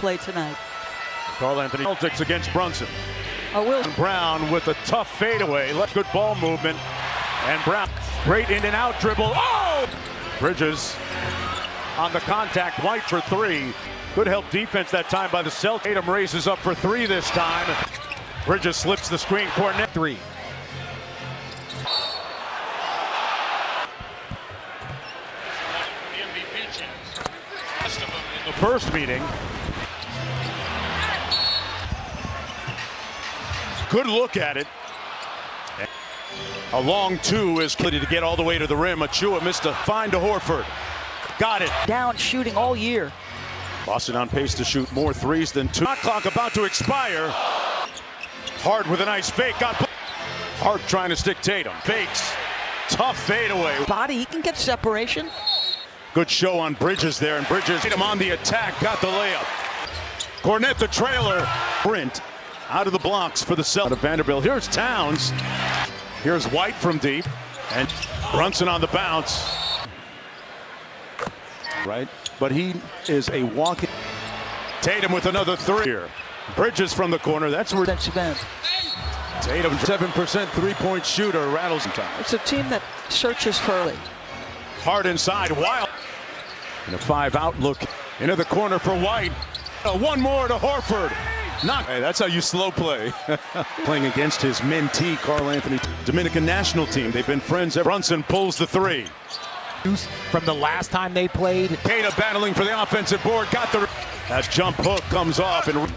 play tonight. Carl Anthony Celtics against Brunson. Will Brown with a tough fadeaway. Good ball movement. And Brown, great in and out dribble. Oh! Bridges on the contact. White for three. Good help defense that time by the Celtics. Tatum raises up for three this time. Bridges slips the screen. Cornet three. In the first meeting. Good look at it. A long two is clear to get all the way to the rim. Achua missed a find to Horford. Got it. Down shooting all year. Boston on pace to shoot more threes than two. Shot clock about to expire. Hart with a nice fake. Hart trying to stick Tatum. Fakes. Tough fadeaway. Body, he can get separation. Good show on Bridges there, and Bridges hit him on the attack. Got the layup. Cornet the trailer. Sprint out of the blocks for the Celtics. Out of Vanderbilt. Here's Towns. Here's White from deep. And Brunson on the bounce. Right? But he is a walking. Tatum with another three here. Bridges from the corner. That's where Defensive end. Tatum, 7% three-point shooter, rattles in time. It's a team that searches for early. Hard inside, Wild. And a 5-out look into the corner for White. One more to Horford. Hey, that's how you slow play. Playing against his mentee, Carl Anthony, Dominican national team. They've been friends. Brunson pulls the three. From the last time they played. Keita battling for the offensive board. Got the. That jump hook comes off. And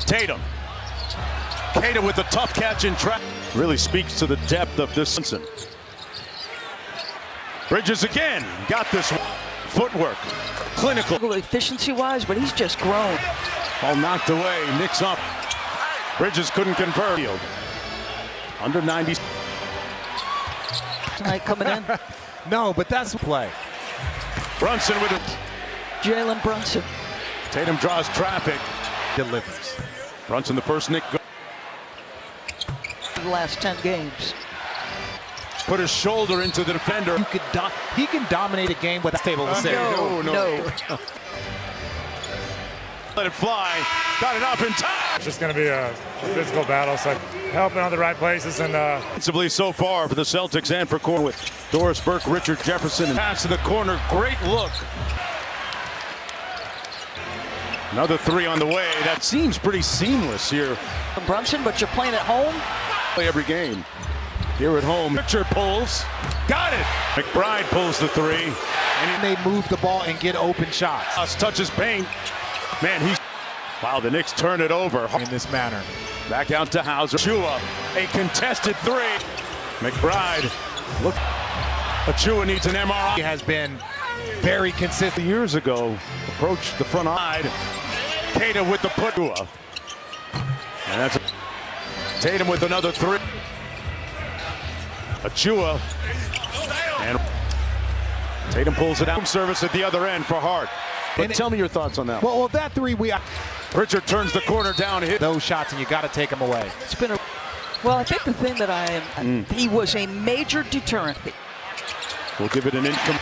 Tatum. Keita with the tough catch and trap. Really speaks to the depth of this Brunson. Bridges again. Got this footwork. Clinical. Efficiency-wise, but he's just grown. All knocked away. Knicks up. Bridges couldn't convert. Under 90. Tonight coming in. No, but that's the play. Brunson with it. Jalen Brunson. Tatum draws traffic. Delivers. Brunson the first Knick. The last 10 games. Put his shoulder into the defender. He can dominate a game with a table to say. No. Let it fly. Got it off in time. It's just going to be a physical battle, so helping on the right places. And Offensively so far for the Celtics and for corner with Doris Burke, Richard Jefferson. And pass to the corner. Great look. Another three on the way. That seems pretty seamless here. Brunson, but you're playing at home. Play every game. Here at home, Richard pulls. Got it. McBride pulls the three. And they move the ball and get open shots. Touches paint. Man, wow, the Knicks turn it over. In this manner. Back out to Hauser. Achua, a contested three. McBride, look. Achua needs an MRI. He has been very consistent. Years ago, approached the front side. Keita with the put. And that's Tatum with another three. Achua. And Tatum pulls it out. Service at the other end for Hart. But tell me your thoughts on that. Well, that three, Richard turns the corner down, hit those shots, and you got to take them away. It's been a. Well, I think the thing that he was a major deterrent. We'll give it an income.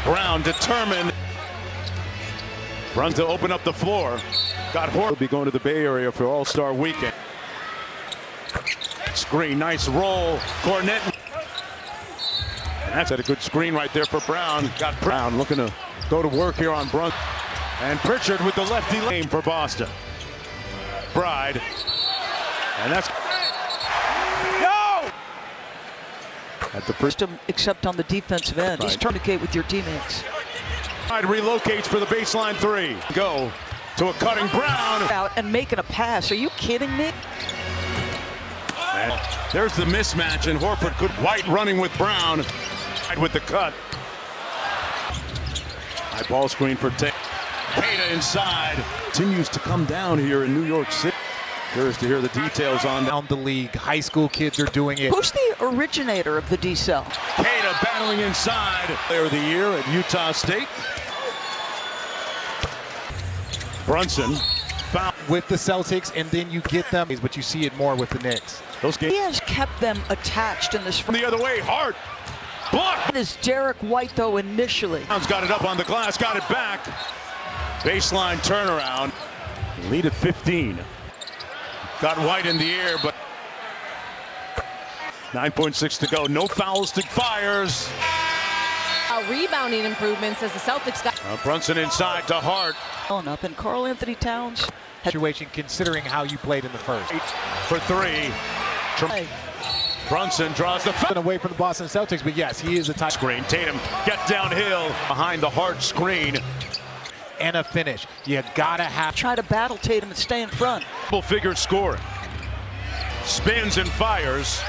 Brown determined. Run to open up the floor. Got Horford. Will be going to the Bay Area for All-Star Weekend. Screen, nice roll. Cornet. And that's a good screen right there for Brown. Got Brown looking to go to work here on Brunson. And Pritchard with the lefty lane for Boston. Bride. And that's. No! At the first. Except on the defensive end. Right. Just communicate with your teammates. Bride relocates for the baseline three. Go to a cutting Brown. Out and making a pass. Are you kidding me? And there's the mismatch, and Horford could. White running with Brown. With the cut. High ball screen for Keita inside. Continues to come down here in New York City. Curious to hear the details on down the league. High school kids are doing it. Who's the originator of the D-cell? Keita battling inside. Player of the year at Utah State. Brunson found with the Celtics, and then you get them, but you see it more with the Knicks. Those games. He has kept them attached in this. From the other way, Hart. Block. It is Derek White, though, initially. Brown's got it up on the glass, got it back. Baseline turnaround. Lead at 15. Got White in the air, but 9.6 to go. No fouls to fires. Rebounding improvements as the Celtics got. Brunson inside to Hart. Up and Karl Anthony Towns. Situation considering how you played in the first. For three. Brunson draws the foul. Away from the Boston Celtics, but yes, he is a type. Screen. Tatum get downhill behind the Hart screen. And a finish. You gotta have. Try to battle Tatum and stay in front. Double figure scoring. Spins and fires.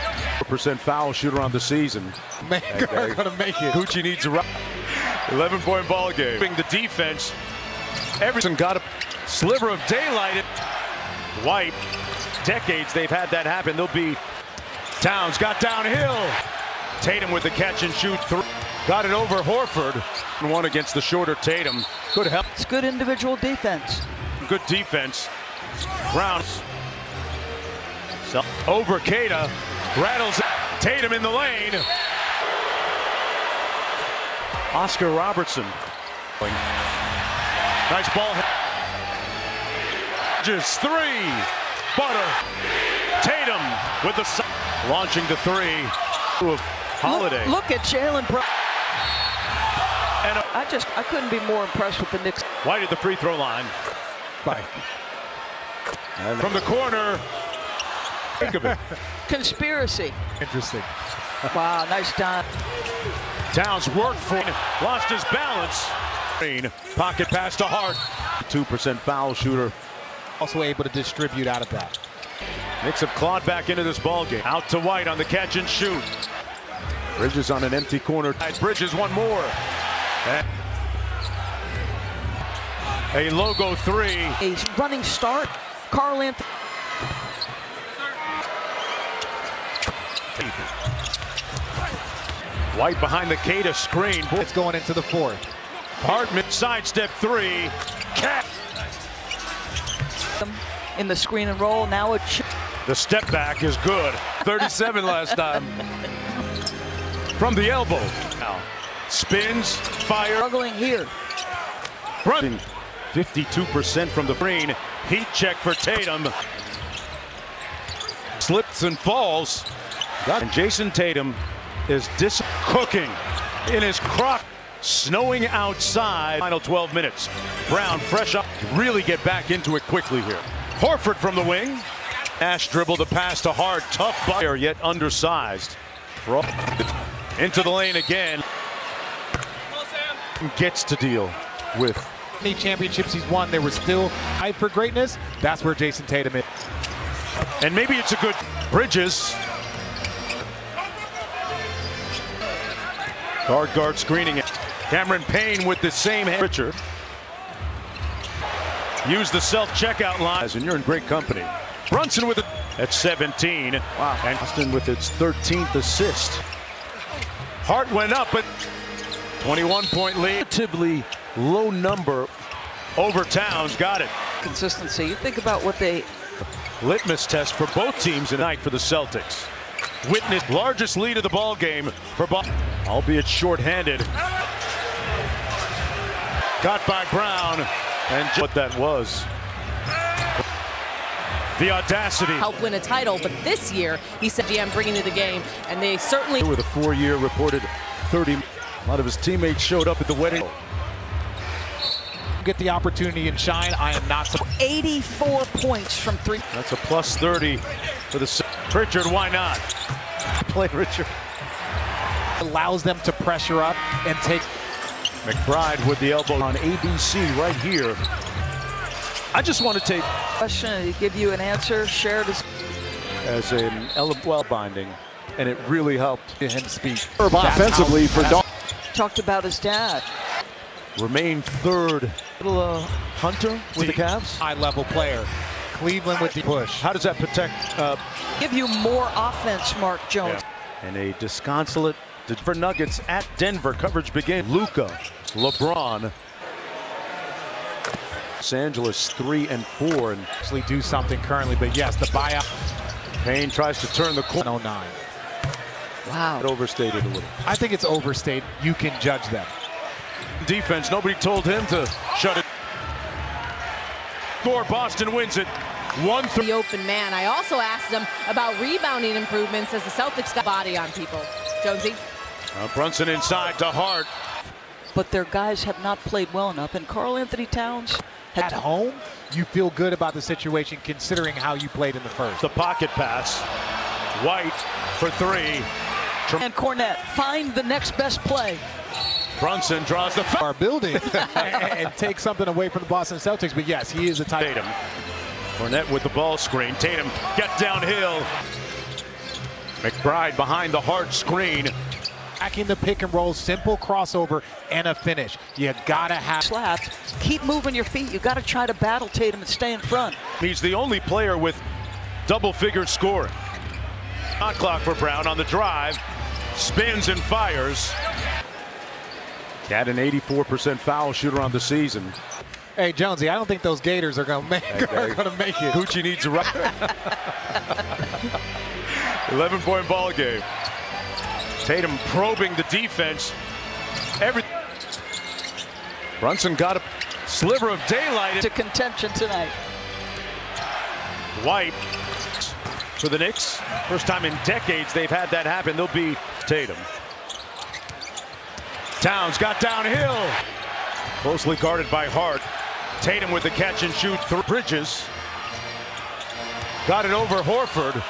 4% foul shooter on the season. Man, are gonna make it. Gucci needs a 11-point ball game. The defense. Everson got a sliver of daylight. White. Decades they've had that happen. They'll be. Towns got downhill. Tatum with the catch and shoot. Got it over Horford. One against the shorter Tatum. Good help. It's good individual defense. Good defense. Brown. Over Keita. Rattles Tatum in the lane. Oscar Robertson. Nice ball. Just three. Butter. Tatum with the launching to three. Holiday. Look at Jalen Brown. And I couldn't be more impressed with the Knicks. White at the free throw line. Bye. From the corner. Think of it. Conspiracy. Interesting. Wow, nice dime. Towns worked for it. Lost his balance. Pocket pass to Hart. 2% foul shooter. Also able to distribute out of that. Knicks have clawed back into this ball game. Out to White on the catch and shoot. Bridges on an empty corner. Bridges one more. A logo three. A running start. Karl Anthony. White behind the Keita screen. It's going into the fourth. Hartman sidestep three. Cat. In the screen and roll. Now a The step back is good. 37 last time. From the elbow. Now spins, fire. struggling here. Running 52% from the screen. Heat check for Tatum. Slips and falls. And Jason Tatum is cooking in his crock. Snowing outside. Final 12 minutes. Brown fresh up. Really get back into it quickly here. Horford from the wing. Nash dribble the pass to Hart. Tough buyer, yet undersized. Into the lane again. Gets to deal with. Any championships he's won, there was still hype for greatness. That's where Jason Tatum is. And maybe it's a good Bridges. Guard screening it. Cameron Payne with the same hand. Richard. Use the self-checkout line. And you're in great company. Brunson with it at 17. Wow. And Austin with its 13th assist. Hart went up, but 21-point lead. Relatively low number over Towns. Got it. Consistency. You think about what they. Litmus test for both teams tonight for the Celtics. Witness largest lead of the ball game for Boston, albeit shorthanded. Got by Brown, and what that was. The audacity. Help win a title, but this year he said, "I'm bringing to the game," and they certainly. With a 4-year reported 30. A lot of his teammates showed up at the wedding. Get the opportunity and shine. I am not. 84 points from three. That's a plus 30 for the Pritchard. Why not? Play Richard. Allows them to pressure up and take. McBride with the elbow on ABC right here. I just want to take Question, to give you an answer, share this. as an well binding, and it really helped him speak. Offensively for Dawson. Talked about his dad. Remain third. Little Hunter with the Cavs. High-level player. Cleveland with the push. How does that protect? Give you more offense, Mark Jones. And a disconsolate for Nuggets at Denver. Coverage begins. Luka, LeBron. Los Angeles 3 and 4, and Actually do something currently, but yes, the buyout. Payne tries to turn the corner. 09. Wow. It overstated a little. I think it's overstated. You can judge them. Defense. Nobody told him to shut it. Score, Boston wins it. 1-3. The open man. I also asked him about rebounding improvements as the Celtics got body on people. Jonesy. Brunson inside to Hart. But their guys have not played well enough. And Karl Anthony Towns At home, you feel good about the situation considering how you played in the first. The pocket pass. White for three. and Cornette find the next best play. Brunson draws the foul. Our building and take something away from the Boston Celtics. But yes, he is a tight. Tatum. Cornette with the ball screen. Tatum gets downhill. McBride behind the Hart screen. Backing the pick and roll, simple crossover and a finish. You gotta have Slapped. Keep moving your feet. You got to try to battle Tatum and stay in front. He's the only player with double-figure scoring. Shot clock for Brown on the drive. Spins and fires. Got an 84% foul shooter on the season. Hey Jonesy, I don't think those Gators are gonna make it. Gucci needs a right. 11-point ball game. Tatum probing the defense. Brunson got a sliver of daylight To contention tonight. White for the Knicks. First time in decades they've had that happen. They'll beat Tatum. Towns got downhill. Closely guarded by Hart. Tatum with the catch and shoot through Bridges. Got it over Horford.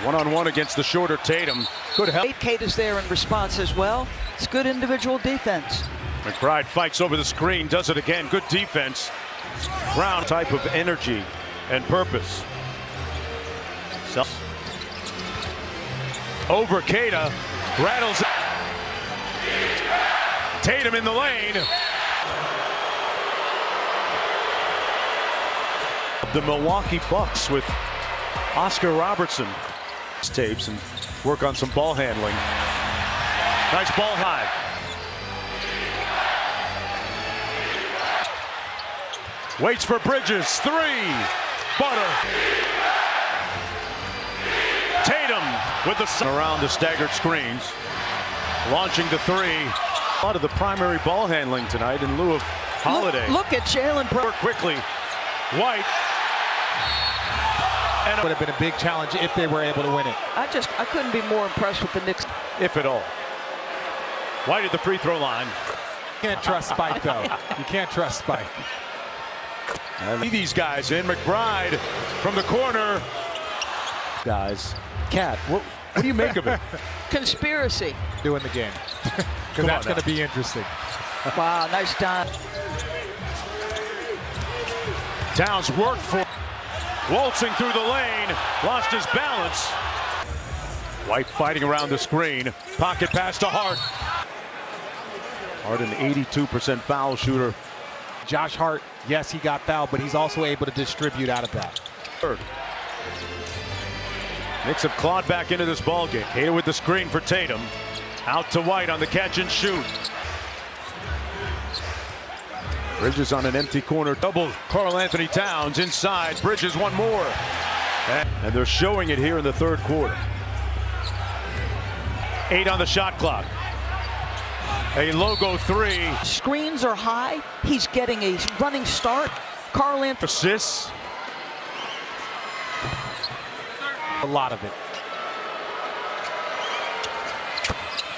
One-on-one against the shorter Tatum. Good help. Kate is there in response as well. It's good individual defense. McBride fights over the screen, does it again. Good defense. Brown type of energy and purpose. Over Keita. Rattles it. Tatum in the lane. The Milwaukee Bucks with Oscar Robertson. Tapes and work on some ball handling. Nice ball high. Waits for Bridges. Three. Butter. Tatum with the around the staggered screens. Launching to three. A lot of the primary ball handling tonight in lieu of Holiday. Look at Jalen Brown. Quickly. White. And would have been a big challenge if they were able to win it. I couldn't be more impressed with the Knicks. if at all. White at the free throw line. You can't trust Spike, though. You can't trust Spike. See these guys in. McBride from the corner. Guys. Cat, what do you make of it? Conspiracy. Doing the game. Because that's going to be interesting. Wow, nice dime. Towns worked for waltzing through the lane, lost his balance. White fighting around the screen. Pocket pass to Hart. Hart, an 82% foul shooter. Josh Hart, yes, he got fouled, but he's also able to distribute out of that. Knicks have clawed back into this ball game. Keita with the screen for Tatum. Out to White on the catch and shoot. Bridges on an empty corner. Double Karl Anthony Towns inside. Bridges one more. And they're showing it here in the third quarter. 8 on the shot clock. A logo 3. Screens are high. He's getting a running start. Karl Anthony. Assists. A lot of it.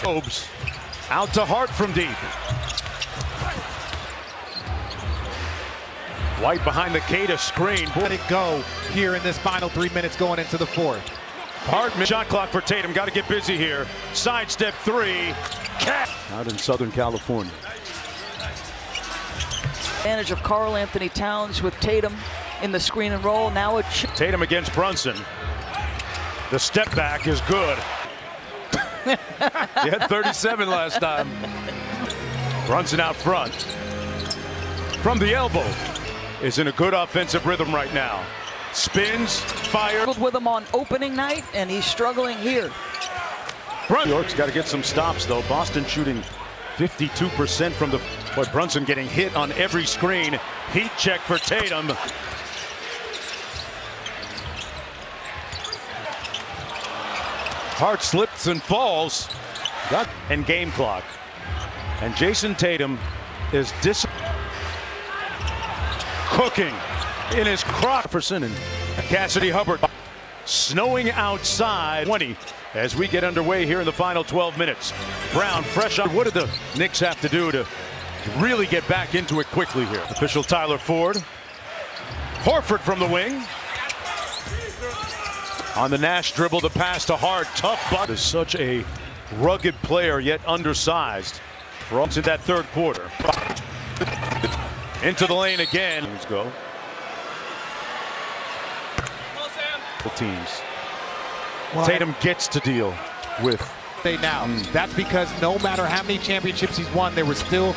Obes. Out to Hart from deep. White behind the Keita screen. Let it go here in this final 3 minutes going into the fourth. Hart shot clock for Tatum. Got to get busy here. Sidestep 3. Out in Southern California. Advantage of Karl Anthony Towns with Tatum in the screen and roll. Now it's Tatum against Brunson. The step back is good. He had 37 last time. Brunson out front. From the elbow. Is in a good offensive rhythm right now. Spins, fire. with him on opening night, and he's struggling here. New York's got to get some stops, though. Boston shooting 52% from the... But Brunson getting hit on every screen. Heat check for Tatum. Hart slips and falls. And game clock. And Jason Tatum is cooking in his crock. And Cassidy Hubbard snowing outside 20 as we get underway here in the final 12 minutes. Brown fresh up. What did the Knicks have to do to really get back into it quickly here? Official Tyler Ford. Horford from the wing. On the Nash dribble, the pass to Hart. Tough but is such a rugged player yet undersized. Into that third quarter. Into the lane again. Let's go. Teams. Well, Tatum gets to deal with. Now that's because no matter how many championships he's won, there was still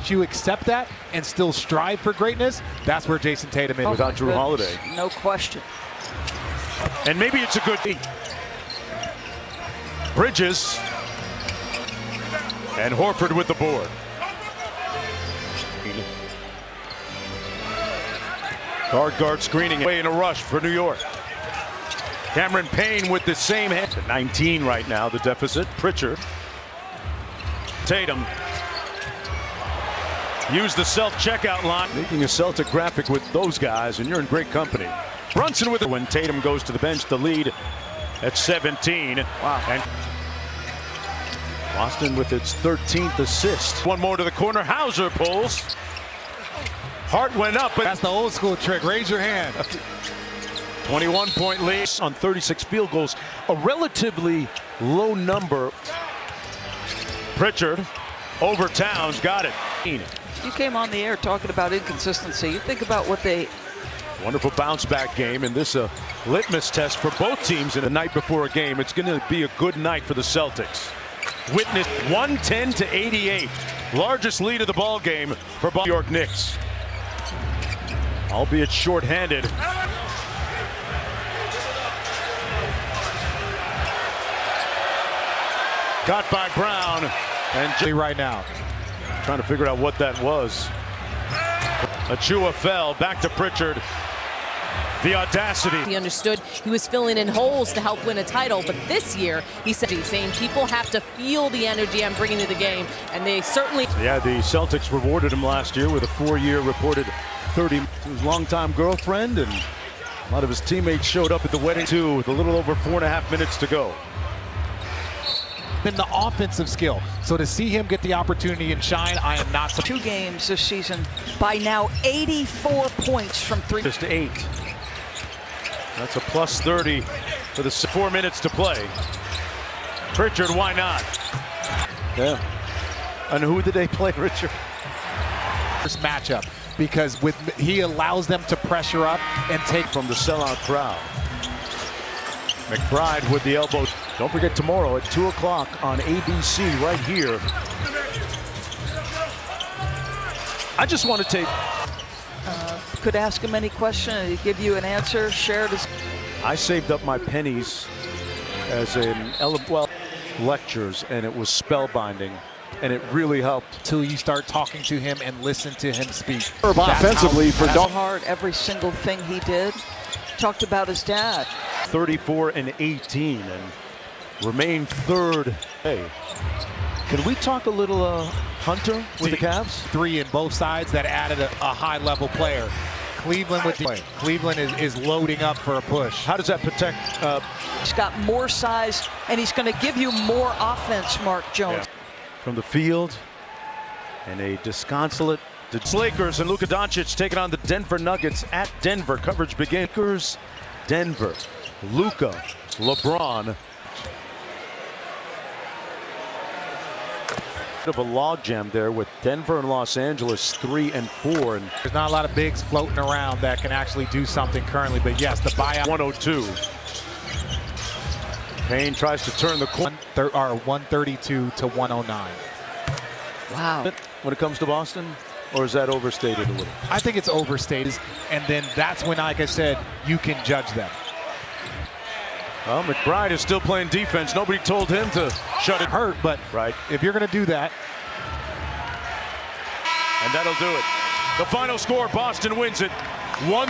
you accept that and still strive for greatness. That's where Jason Tatum is. Without Drew Holiday, no question. And maybe it's a good thing. Bridges and Horford with the board. Guard screening away in a rush for New York. Cameron Payne with the same hand. 19 right now, the deficit. Pritchard. Tatum. Use the self-checkout line. Making a Celtic graphic with those guys, and you're in great company. Brunson with it. When Tatum goes to the bench, the lead at 17. Wow. And Boston with its 13th assist. One more to the corner. Hauser pulls. Hart went up, but that's the old school trick. Raise your hand. 21-point lead on 36 field goals, a relatively low number. Pritchard over Towns, got it. You came on the air talking about inconsistency. You think about what they. Wonderful bounce back game, and this a litmus test for both teams in the night before a game. It's going to be a good night for the Celtics. Witness 110-88, largest lead of the ball game for New York Knicks. Albeit shorthanded. Got by Brown, and right now trying to figure out what that was. Achua fell, back to Pritchard. The audacity. He understood he was filling in holes to help win a title, but this year he said he's saying people have to feel the energy I'm bringing to the game, and they certainly. Yeah, the Celtics rewarded him last year with a 4-year reported 30. His longtime girlfriend, and a lot of his teammates showed up at the wedding too, with a little over 4.5 minutes to go. In the offensive skill. So to see him get the opportunity and shine, I am not surprised. 2 games this season, by now 84 points from 3. Just 8. That's a plus 30 for the 4 minutes to play. Pritchard, why not? Yeah. And who did they play, Richard? This matchup, because he allows them to pressure up and take from the sellout crowd. McBride with the elbow. Don't forget tomorrow at 2 o'clock on ABC right here. I just want to take. Could ask him any question and he'd give you an answer. Shared his. I saved up my pennies as lectures, and it was spellbinding, and it really helped. Till you start talking to him and listen to him speak. Offensively for That's hard. Every single thing he did. Talked about his dad. 34-18 and remain third. Hey, can we talk a little Hunter with the Cavs? 3 in both sides that added a high-level player. Cleveland with the play. Cleveland is loading up for a push. How does that protect? He's got more size, and he's going to give you more offense, Mark Jones. Yeah. From the field, and a disconsolate. Lakers and Luka Doncic taking on the Denver Nuggets at Denver. Coverage begins. Lakers, Denver, Luka, LeBron. Bit of a logjam there with Denver and Los Angeles 3 and 4. And there's not a lot of bigs floating around that can actually do something currently, but yes, the buyout. 102. Payne tries to turn the corner. 132 to 109. Wow. When it comes to Boston, or is that overstated a little? I think it's overstated, and then that's when, like I said, you can judge them. Well, McBride is still playing defense. Nobody told him to shut it. Hurt, but right. If you're going to do that. And that'll do it. The final score, Boston wins it 1-3.